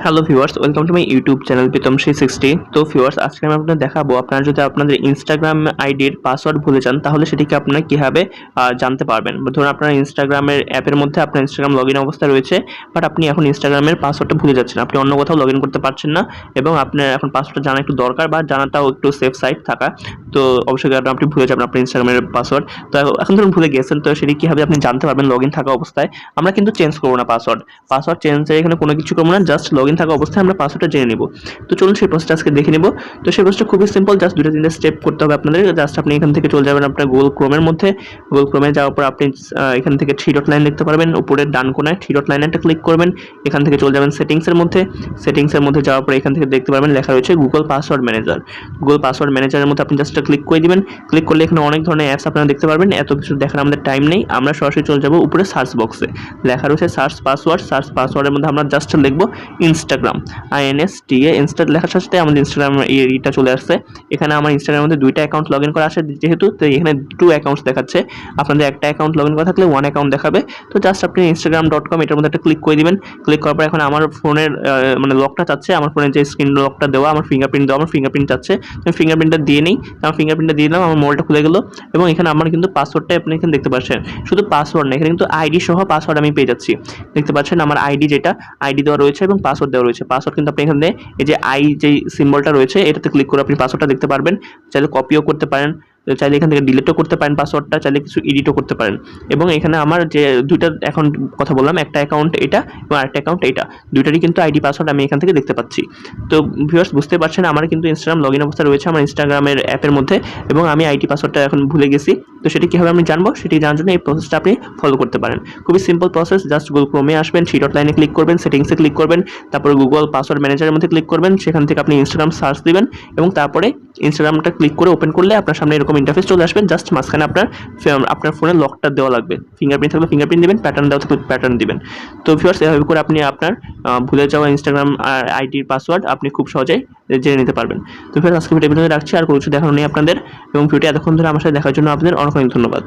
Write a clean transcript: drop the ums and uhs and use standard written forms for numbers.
Hello viewers, welcome to my YouTube channel Pritam 360। তো viewers, আজকে আমি আপনাদের দেখাবো আপনারা যদি আপনাদের ইনস্টাগ্রাম আইডির পাসওয়ার্ড ভুলে যান তাহলে সেটিকে আপনারা কিভাবে জানতে পারবেন। ধরুন আপনার ইনস্টাগ্রামের অ্যাপের মধ্যে আপনার ইনস্টাগ্রাম লগইন অবস্থায় রয়েছে, বাট আপনি এখন ইনস্টাগ্রামের পাসওয়ার্ডটা ভুলে যাচ্ছেন, আপনি অন্য কোথাও লগইন করতে পারছেন না এবং আপনার এখন পাসওয়ার্ডটা জানা একটু দরকার বা জানাটাও একটু সেফ সাইড থাকা। তো অবশ্যই কারণ আপনি ভুলে যাবেন আপনার ইনস্টাগ্রামের পাসওয়ার্ড। তো এখন ধরুন ভুলে গেছেন, তো সেটি কীভাবে আপনি জানতে পারবেন লগইন থাকা অবস্থায়। আমরা কিন্তু চেঞ্জ করবো না পাসওয়ার্ড চেঞ্জের এখানে কোনো কিছু করবো না, জাস্ট লগইন থাকা অবস্থায় আমরা পাসওয়ার্ডটা জেনে নিব। তো চলুন সেই প্রসেসটা আজকে দেখে নিব। তো সেই প্রসেসটা খুবই সিম্পল, জাস্ট দুটো তিনটে স্টেপ করতে হবে আপনাদের। জাস্ট আপনি এখান থেকে চলে যাবেন আপনার গুগল ক্রোমের মধ্যে। গুগল ক্রোমে যাওয়ার পর আপনি এখান থেকে 3 ডট লাইন দেখতে পারবেন, উপরের ডান কোনায় 3 ডট লাইনটা ক্লিক করবেন। এখান থেকে চলে যাবেন সেটিংসের মধ্যে যাওয়ার পর এখান থেকে দেখতে পারবেন লেখা রয়েছে Google password manager. Google password ম্যানেজারের মধ্যে আপনি জাস্ট ক্লিক করে দিবেন। ক্লিক করলে এখানে অনেক ধরনের অ্যাপস আপনারা দেখতে পারবেন। এত কিছু দেখার আমাদের টাইম নেই, আমরা সরাসরি চলে যাব উপরে সার্চ বক্সে। লেখা রয়েছে সার্চ পাসওয়ার্ডের মধ্যে আমরা জাস্ট লিখব ইনস্টাগ্রাম, INSTA। ইনস্টা লেখার সাথে আমাদের ইনস্টাগ্রাম এইটা চলে আসছে। এখানে আমার ইনস্টাগ্রামের মধ্যে 2টা অ্যাকাউন্ট লগইন করা আছে যেহেতু, তো এখানে 2 অ্যাকাউন্টস দেখাচ্ছে। আপনাদের একটা অ্যাকাউন্ট লগইন করা থাকলে 1 অ্যাকাউন্ট দেখাবে। তো জাস্ট আপনি instagram.com এটার মধ্যে একটা ক্লিক করে দিবেন। ক্লিক করার পর এখন আমার ফোনের মানে লকটা চাচ্ছে, আমার ফোনের যে স্ক্রিন লকটা দেওয়া, আমার ফিঙ্গারপ্রিন্ট দেওয়া, আমার ফিঙ্গারপ্রিন্ট চাচ্ছে। আমি ফিঙ্গারপ্রিন্টটা দিয়ে নিই। আমার ফিঙ্গারপ্রিন্টটা দিয়ে দিলাম, আমার মোবাইলটা খুলে গেল এবং এখানে আমার কিন্তু পাসওয়ার্ডটা আপনি এখানে দেখতে পাচ্ছেন। শুধু পাসওয়ার্ড না, এখানে কিন্তু আইডি সহ পাসওয়ার্ড আমি পেয়ে যাচ্ছি। দেখতে পাচ্ছেন আমার আইডি আইডি দেওয়া রয়েছে এবং পাসওয়ার্ড দেওয়া রয়েছে। পাসওয়ার্ড কিন্তু আপনি এখানে এই যে যেই সিম্বলটা রয়েছে এটাতে ক্লিক করে আপনি পাসওয়ার্ডটা দেখতে পারবেন। চাইলে কপিও করতে পারেন, চাইলে এখান থেকে ডিলিটও করতে পারেন পাসওয়ার্ডটা, চাইলে কিছু এডিটও করতে পারেন। এবং এখানে আমার যে 2টা অ্যাকাউন্ট কথা বললাম, একটা অ্যাকাউন্ট এটা এবং আরেকটা অ্যাকাউন্ট এটা, 2টারই কিন্তু আইডি পাসওয়ার্ড আমি এখান থেকে দেখতে পাচ্ছি। তো ভিউয়ার্স বুঝতে পারছেন আমার কিন্তু ইনস্টাগ্রাম লগইন অবস্থা রয়েছে আমার ইনস্টাগ্রামের অ্যাপের মধ্যে এবং আমি আইডি পাসওয়ার্ডটা এখন ভুলে গেছি। তো সেটি কীভাবে আমি জানবো, সেটি জানার জন্য এই প্রসেসটা আপনি ফলো করতে পারেন। খুবই সিম্পল প্রসেস, জাস্ট গুগল ক্রোমে আসবেন, 3 ডট লাইনে ক্লিক করবেন, সেটিংসে ক্লিক করবেন, তারপরে গুগল পাসওয়ার্ড ম্যানেজারের মধ্যে ক্লিক করবেন। সেখান থেকে আপনি ইনস্টাগ্রাম সার্চ দিবেন এবং তারপরে ইনস্টাগ্রামটা ক্লিক করে ওপেন করলে আপনার সামনে এরকম ইন্টারফেস চলে আসবে। জাস্ট মাঝখানে আপনার ফোনের লকটা দেওয়া লাগবে। ফিঙ্গারপ্রিন্ট থাকলে ফিঙ্গারপ্রিন্ট দিবেন, প্যাটার্ন দেওয়া থাকলে প্যাটার্ন দিবেন। তো ভিউয়ার্স এভাবে করে আপনি আপনার ভুলে যাওয়া ইনস্টাগ্রাম আইডির পাসওয়ার্ড আপনি খুব সহজেই জেনে নিতে পারবেন। তো ভিউয়ার্স আজকে ভিডিও রাখছি, আর কোনো কিছু দেখানো নেই আপনাদের। এবং ভিডিওটি এতক্ষণ ধরে আমার সাথে দেখার জন্য আপনাদের অনেক অনেক ধন্যবাদ।